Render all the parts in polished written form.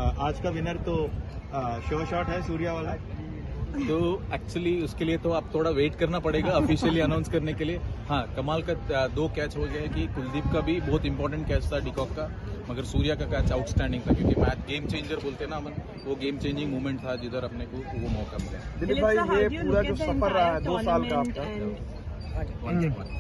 आज का विनर तो शो शॉट है सूर्या वाला। तो एक्चुअली उसके लिए तो आप थोड़ा वेट करना पड़ेगा ऑफिशियली अनाउंस करने के लिए। हाँ, कमाल का 2 कैच हो गया है कि कुलदीप का भी बहुत इंपॉर्टेंट कैच था डिकॉक का, मगर सूर्या का कैच आउटस्टैंडिंग था क्योंकि मैच गेम चेंजर बोलते हैं ना अपन, वो गेम चेंजिंग मूवमेंट था जिधर अपने को वो मौका मिला। दिलीप भाई, ये पूरा जो सफर रहा है 2 साल का आपका,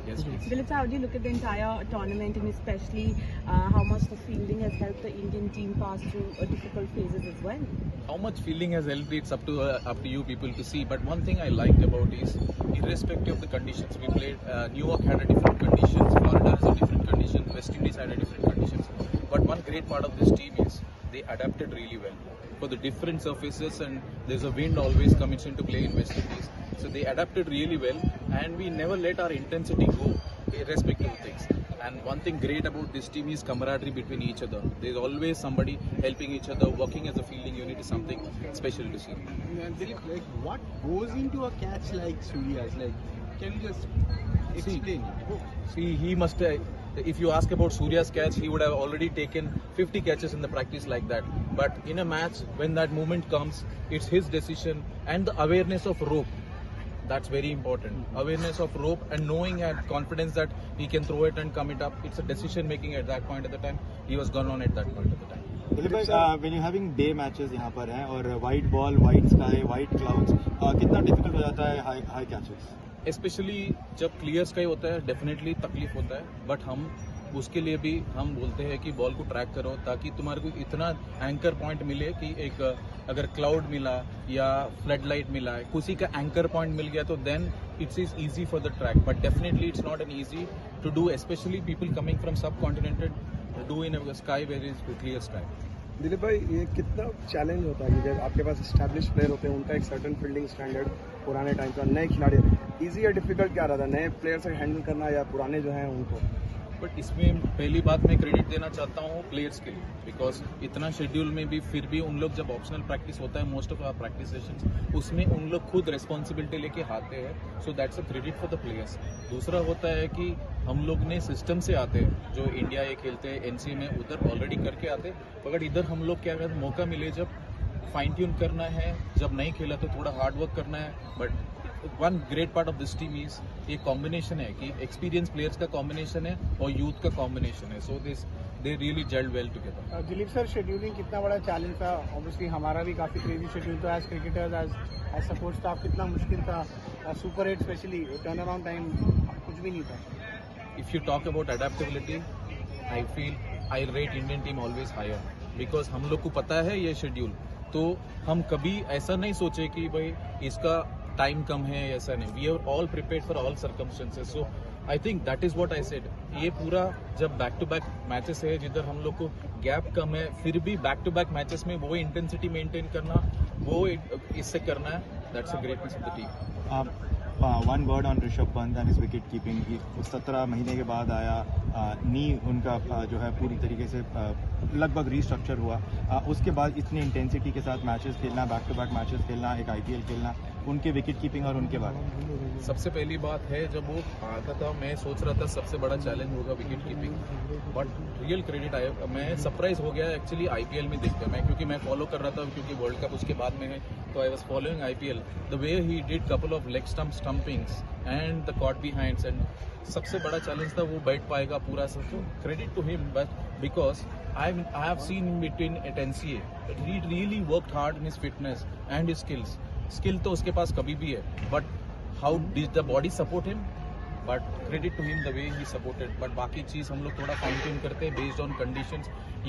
Yes, please. Dilip, how do you look at the entire tournament and especially how much the fielding has helped the Indian team pass through difficult phases as well? How much fielding has helped, it's up to you people to see. But one thing I liked about is, irrespective of the conditions, we played. New York had a different conditions, Florida has a different condition, West Indies had a different conditions. But one great part of this team is they adapted really well for the different surfaces, and there's a wind always comes into play in West Indies. So they adapted really well, and we never let our intensity go, irrespective of things. And one thing great about this team is camaraderie between each other. There's always somebody helping each other, working as a fielding unit is something special to see. Dilip, like what goes into a catch like Surya's? Like, can you just explain? See, he must. If you ask about Surya's catch, he would have already taken 50 catches in the practice like that. But in a match, when that moment comes, it's his decision, and the awareness of rope. That's very important. Awareness of rope and knowing and confidence that he can throw it and come it up. It's a decision making at that point at the time. He was gone on at that point at the time. Dilip भाई, when you having day matches यहाँ पर हैं और white ball, white sky, white clouds, कितना difficult हो जाता है high catches? Specially जब क्लियर स्काई होता है डेफिनेटली तकलीफ होता है, बट हम उसके लिए भी हम बोलते हैं कि बॉल को ट्रैक करो ताकि तुम्हारे को इतना एंकर पॉइंट मिले कि एक अगर क्लाउड मिला या फ्लड लाइट मिला है, किसी का एंकर पॉइंट मिल गया तो then it's is easy for the track, but definitely it's not an easy to do, specially people coming from subcontinent do in a sky where is clear sky. Dilip bhai, ये कितना challenge होता है कि जब आपके पास एस्टैब्लिश प्लेयर होते हैं, उनका एक सर्टन फील्डिंग स्टैंडर्ड पुराने टाइम का, नए खिलाड़ी, इजी या डिफिकल्ट क्या रहता है नए प्लेयर से हैंडल करना या पुराने जो हैं उनको? बट इसमें पहली बात मैं क्रेडिट देना चाहता हूँ प्लेयर्स के लिए, बिकॉज इतना शेड्यूल में भी फिर भी उन लोग जब ऑप्शनल प्रैक्टिस होता है, most of our practice sessions, उसमें उन लोग खुद रिस्पॉन्सिबिलिटी लेके आते हैं, so that's a credit for the players. दूसरा होता है कि हम लोग ने सिस्टम से आते हैं, जो इंडिया ये खेलते हैं एनसी में उधर ऑलरेडी करके आते, मगर इधर हम लोग क्या कहते हैं, मौका मिले जब फाइन ट्यून करना है, जब नहीं खेला तो थोड़ा हार्ड वर्क करना है। But one great part of this team is ये कॉम्बिनेशन है कि एक्सपीरियंस प्लेयर्स का कॉम्बिनेशन है और यूथ का कॉम्बिनेशन है, so this they really gelled well together. Dilip sir, scheduling कितना बड़ा चैलेंज था? ऑब्वियसली हमारा भी काफ़ी क्रेजी शेड्यूल था as cricketers, as support staff, कितना मुश्किल था? Super 8 specially turn around time कुछ भी नहीं था। If you talk about adaptability, I feel I rate Indian team always higher, because हम लोग को पता है ये शेड्यूल, तो हम कभी ऐसा नहीं सोचे कि भाई इसका टाइम कम है, ऐसा नहीं। We are all prepared for all circumstances, so I think that is what I said. ये पूरा जब बैक टू बैक मैचेस है जिधर हम लोग को गैप कम है, फिर भी बैक टू बैक मैचेस में वो इंटेंसिटी मेंटेन करना, वो इससे करना है, that's a greatness of the team. One word on Rishabh Pant and his wicket keeping की 17 महीने के बाद आया, नी उनका जो है पूरी तरीके से लगभग रीस्ट्रक्चर हुआ, उसके बाद इतनी इंटेंसिटी के साथ मैचेस खेलना, बैक टू बैक मैचेस खेलना, एक आईपीएल खेलना, उनके विकेट कीपिंग और उनके बारे में। सबसे पहली बात है, जब वो आता था मैं सोच रहा था सबसे बड़ा चैलेंज होगा wicket keeping, but real credit आया, मैं सरप्राइज हो गया एक्चुअली आईपीएल में देख कर, मैं क्योंकि मैं फॉलो कर रहा था क्योंकि वर्ल्ड कप उसके बाद में है, तो I was following IPL, the way he did couple of leg stumpings and the caught behinds, and सबसे बड़ा चैलेंज था वो बैठ पाएगा पूरा सब, तो credit to him, but because I have seen him between at NCA, he really worked hard in his fitness and his skills. Skill तो उसके पास कभी भी है, but how did the body support him? But credit to him the way he supported. But बाकी चीज हम लोग थोड़ा फाइन ट्यून करते हैं based on conditions.